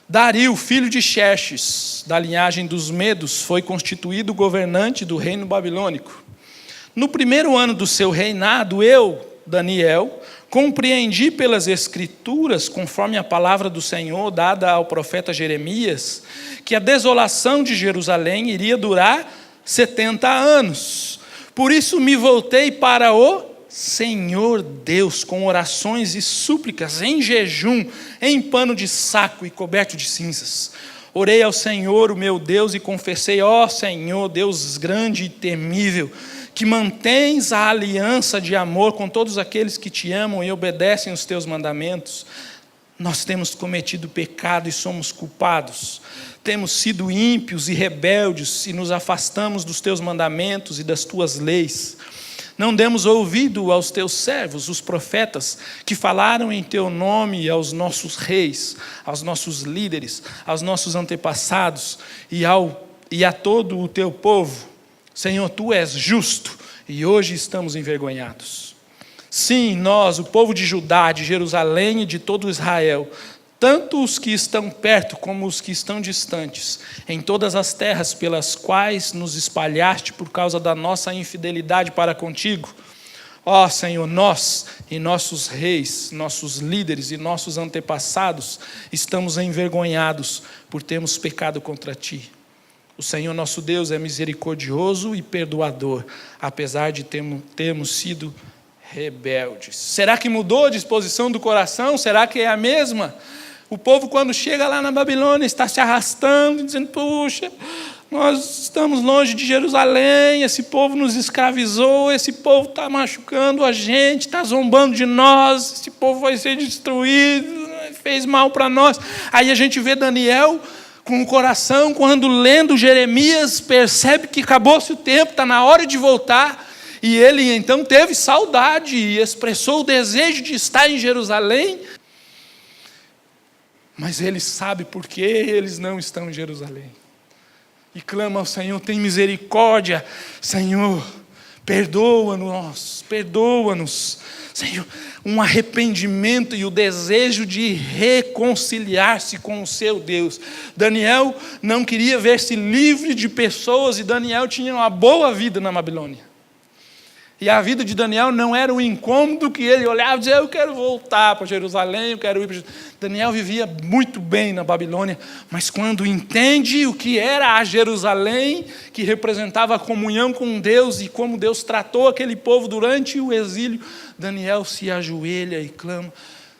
Dario, filho de Xerxes, da linhagem dos Medos, foi constituído governante do reino babilônico. No primeiro ano do seu reinado, eu, Daniel, compreendi pelas Escrituras, conforme a palavra do Senhor dada ao profeta Jeremias, que a desolação de Jerusalém iria durar 70 anos. Por isso me voltei para o Senhor Deus, com orações e súplicas, em jejum, em pano de saco e coberto de cinzas. Orei ao Senhor, o meu Deus, e confessei: ó Senhor, Deus grande e temível, que mantens a aliança de amor com todos aqueles que te amam e obedecem os teus mandamentos. Nós temos cometido pecado e somos culpados. Temos sido ímpios e rebeldes e nos afastamos dos teus mandamentos e das tuas leis. Não demos ouvido aos teus servos, os profetas, que falaram em teu nome aos nossos reis, aos nossos líderes, aos nossos antepassados e a todo o teu povo. Senhor, tu és justo e hoje estamos envergonhados. Sim, nós, o povo de Judá, de Jerusalém e de todo Israel, tanto os que estão perto como os que estão distantes, em todas as terras pelas quais nos espalhaste por causa da nossa infidelidade para contigo. Ó Senhor, nós e nossos reis, nossos líderes e nossos antepassados estamos envergonhados por termos pecado contra ti. O Senhor nosso Deus é misericordioso e perdoador, apesar de termos sido rebeldes. Será que mudou a disposição do coração? Será que é a mesma? O povo, quando chega lá na Babilônia, está se arrastando, dizendo: puxa, nós estamos longe de Jerusalém, esse povo nos escravizou, esse povo está machucando a gente, está zombando de nós, esse povo vai ser destruído, fez mal para nós. Aí a gente vê Daniel com o coração, quando lendo Jeremias, percebe que acabou-se o tempo, está na hora de voltar. E ele então teve saudade e expressou o desejo de estar em Jerusalém. Mas ele sabe por que eles não estão em Jerusalém. E clama ao Senhor: tem misericórdia, Senhor, perdoa-nos, perdoa-nos. Senhor, um arrependimento e o desejo de reconciliar-se com o seu Deus. Daniel não queria ver-se livre de pessoas, e Daniel tinha uma boa vida na Babilônia. E a vida de Daniel não era um incômodo que ele olhava e dizia: eu quero voltar para Jerusalém, eu quero ir para Jerusalém. Daniel vivia muito bem na Babilônia, mas quando entende o que era a Jerusalém, que representava a comunhão com Deus e como Deus tratou aquele povo durante o exílio, Daniel se ajoelha e clama: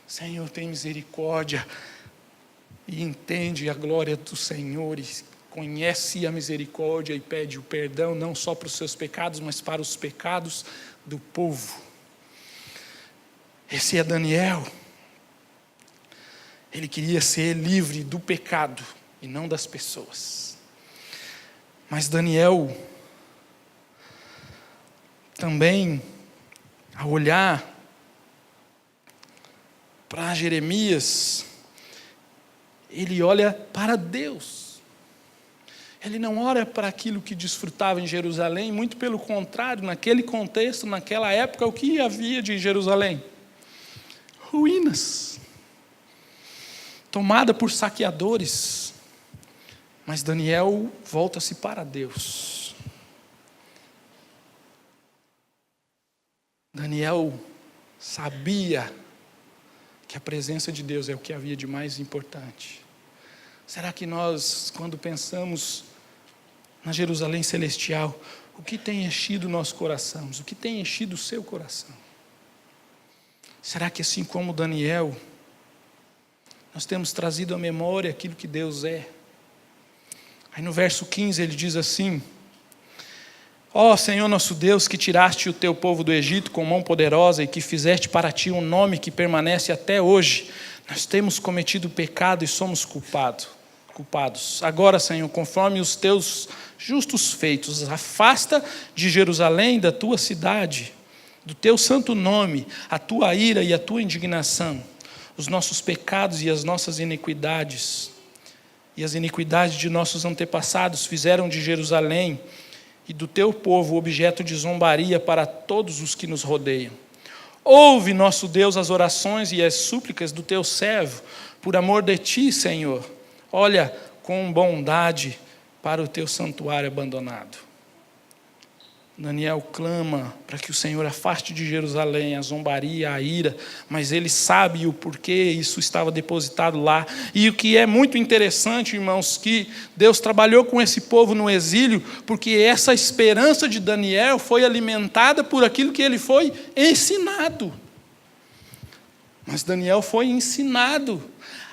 Senhor, tem misericórdia. E entende a glória do Senhor, e conhece a misericórdia e pede o perdão, não só para os seus pecados, mas para os pecados do povo. Esse é Daniel. Ele queria ser livre do pecado e não das pessoas. Mas Daniel também, ao olhar para Jeremias, ele olha para Deus. Ele não olha para aquilo que desfrutava em Jerusalém, muito pelo contrário, naquele contexto, naquela época, o que havia de Jerusalém? Ruínas, tomada por saqueadores. Mas Daniel volta-se para Deus. Daniel sabia que a presença de Deus é o que havia de mais importante. Será que nós, quando pensamos na Jerusalém celestial, o que tem enchido o nosso coração? O que tem enchido o seu coração? Será que, assim como Daniel, nós temos trazido à memória aquilo que Deus é? Aí no verso 15 ele diz assim: ó Senhor nosso Deus, que tiraste o teu povo do Egito com mão poderosa e que fizeste para ti um nome que permanece até hoje, nós temos cometido pecado e somos culpados. Agora, Senhor, conforme os teus justos feitos, afasta de Jerusalém, da tua cidade, do teu santo nome, a tua ira e a tua indignação, os nossos pecados e as nossas iniquidades. E as iniquidades de nossos antepassados fizeram de Jerusalém e do teu povo objeto de zombaria para todos os que nos rodeiam. Ouve, nosso Deus, as orações e as súplicas do teu servo, por amor de ti, Senhor. olha com bondade para o teu santuário abandonado. Daniel clama para que o Senhor afaste de Jerusalém a zombaria, a ira, mas ele sabe o porquê isso estava depositado lá. E o que é muito interessante, irmãos, que Deus trabalhou com esse povo no exílio, porque essa esperança de Daniel foi alimentada por aquilo que ele foi ensinado. Mas Daniel foi ensinado.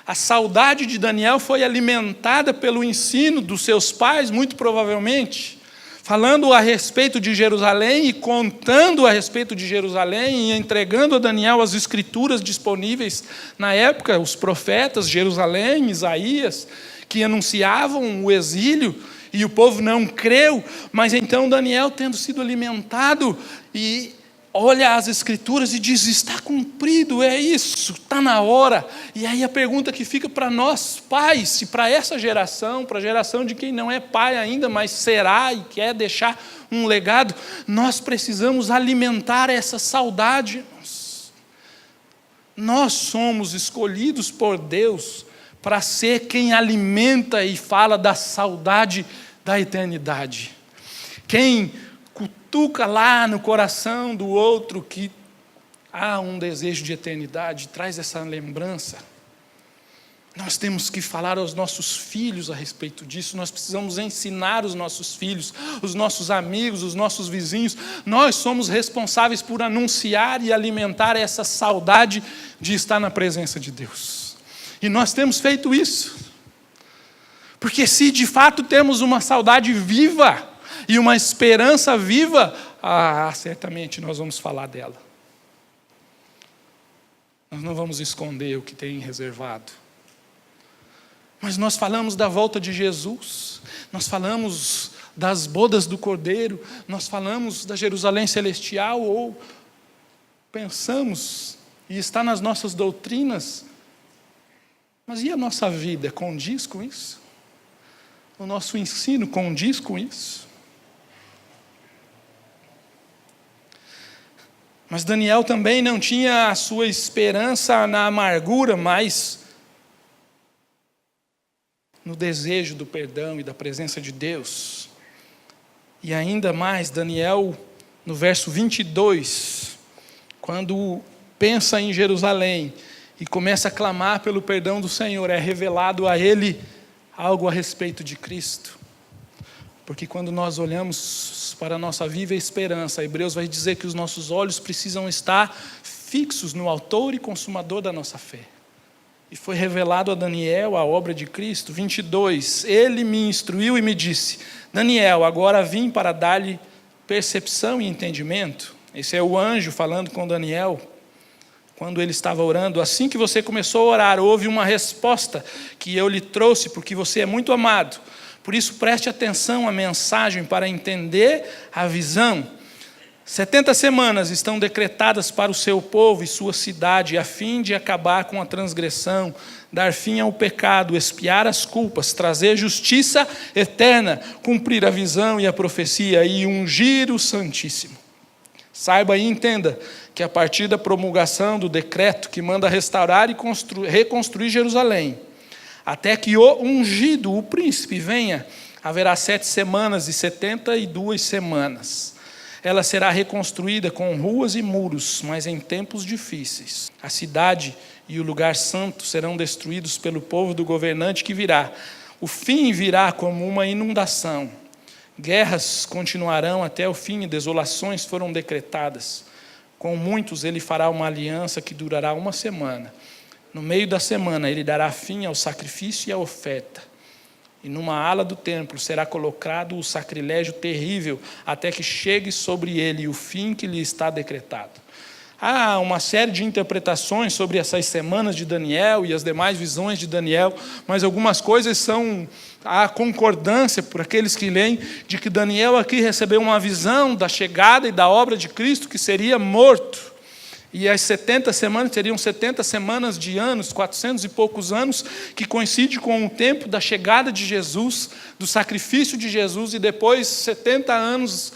A saudade de Daniel foi alimentada pelo ensino dos seus pais, muito provavelmente, falando a respeito de Jerusalém e contando a respeito de Jerusalém e entregando a Daniel as escrituras disponíveis na época, os profetas, Jerusalém, Isaías, que anunciavam o exílio, e o povo não creu, mas então Daniel, tendo sido alimentado, e olha as escrituras e diz, está cumprido, é isso, está na hora. E aí a pergunta que fica para nós pais, e para essa geração, para a geração de quem não é pai ainda, mas será e quer deixar um legado, nós precisamos alimentar essa saudade. Nós somos escolhidos por Deus para ser quem alimenta e fala da saudade da eternidade. Quem cutuca lá no coração do outro que há um desejo de eternidade, traz essa lembrança. Nós temos que falar aos nossos filhos a respeito disso, nós precisamos ensinar os nossos filhos, os nossos amigos, os nossos vizinhos. Nós somos responsáveis por anunciar e alimentar essa saudade de estar na presença de Deus. E nós temos feito isso. Porque se de fato temos uma saudade viva e uma esperança viva, certamente nós vamos falar dela. Nós não vamos esconder o que tem reservado. Mas nós falamos da volta de Jesus, nós falamos das bodas do Cordeiro, nós falamos da Jerusalém celestial, ou pensamos, e está nas nossas doutrinas, mas e a nossa vida condiz com isso? O nosso ensino condiz com isso? Mas Daniel também não tinha a sua esperança na amargura, mas no desejo do perdão e da presença de Deus. E ainda mais, Daniel, no verso 22, quando pensa em Jerusalém e começa a clamar pelo perdão do Senhor, é revelado a ele algo a respeito de Cristo. Porque quando nós olhamos para a nossa viva esperança, Hebreus vai dizer que os nossos olhos precisam estar fixos no autor e consumador da nossa fé. E foi revelado a Daniel a obra de Cristo. 22, ele me instruiu e me disse, Daniel, agora vim para dar-lhe percepção e entendimento. Esse é o anjo falando com Daniel, quando ele estava orando. Assim que você começou a orar, houve uma resposta que eu lhe trouxe, porque você é muito amado. Por isso, preste atenção à mensagem para entender a visão. 70 semanas estão decretadas para o seu povo e sua cidade, a fim de acabar com a transgressão, dar fim ao pecado, expiar as culpas, trazer justiça eterna, cumprir a visão e a profecia e ungir o Santíssimo. Saiba e entenda que a partir da promulgação do decreto que manda restaurar e reconstruir Jerusalém, até que o ungido, o príncipe, venha, haverá 7 semanas e 72 semanas. Ela será reconstruída com ruas e muros, mas em tempos difíceis. A cidade e o lugar santo serão destruídos pelo povo do governante que virá. O fim virá como uma inundação. Guerras continuarão até o fim e desolações foram decretadas. Com muitos ele fará uma aliança que durará 1 semana. No meio da semana ele dará fim ao sacrifício e à oferta. E numa ala do templo será colocado o sacrilégio terrível, até que chegue sobre ele o fim que lhe está decretado. Há uma série de interpretações sobre essas semanas de Daniel e as demais visões de Daniel, mas algumas coisas são a concordância por aqueles que leem, de que Daniel aqui recebeu uma visão da chegada e da obra de Cristo que seria morto. E as 70 semanas seriam 70 semanas de anos, 400 e poucos anos, que coincide com o tempo da chegada de Jesus, do sacrifício de Jesus, e depois 70 anos,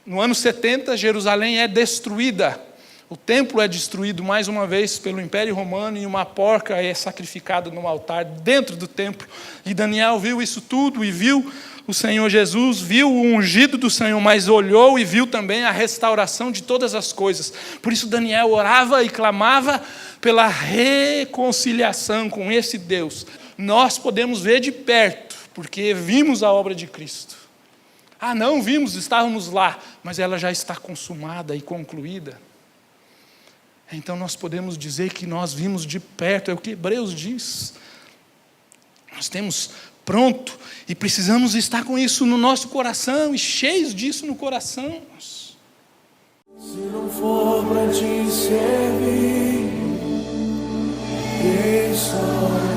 no ano 70, Jerusalém é destruída O templo é destruído mais uma vez pelo Império Romano e uma porca é sacrificada no altar dentro do templo. E Daniel viu isso tudo e viu o Senhor Jesus, viu o ungido do Senhor, mas olhou e viu também a restauração de todas as coisas. Por isso Daniel orava e clamava pela reconciliação com esse Deus. Nós podemos ver de perto, porque vimos a obra de Cristo. Não vimos, estávamos lá, mas ela já está consumada e concluída. Então nós podemos dizer que nós vimos de perto, é o que Hebreus diz. Nós temos pronto e precisamos estar com isso no nosso coração e cheios disso no coração. Se não for para te servir, deixa.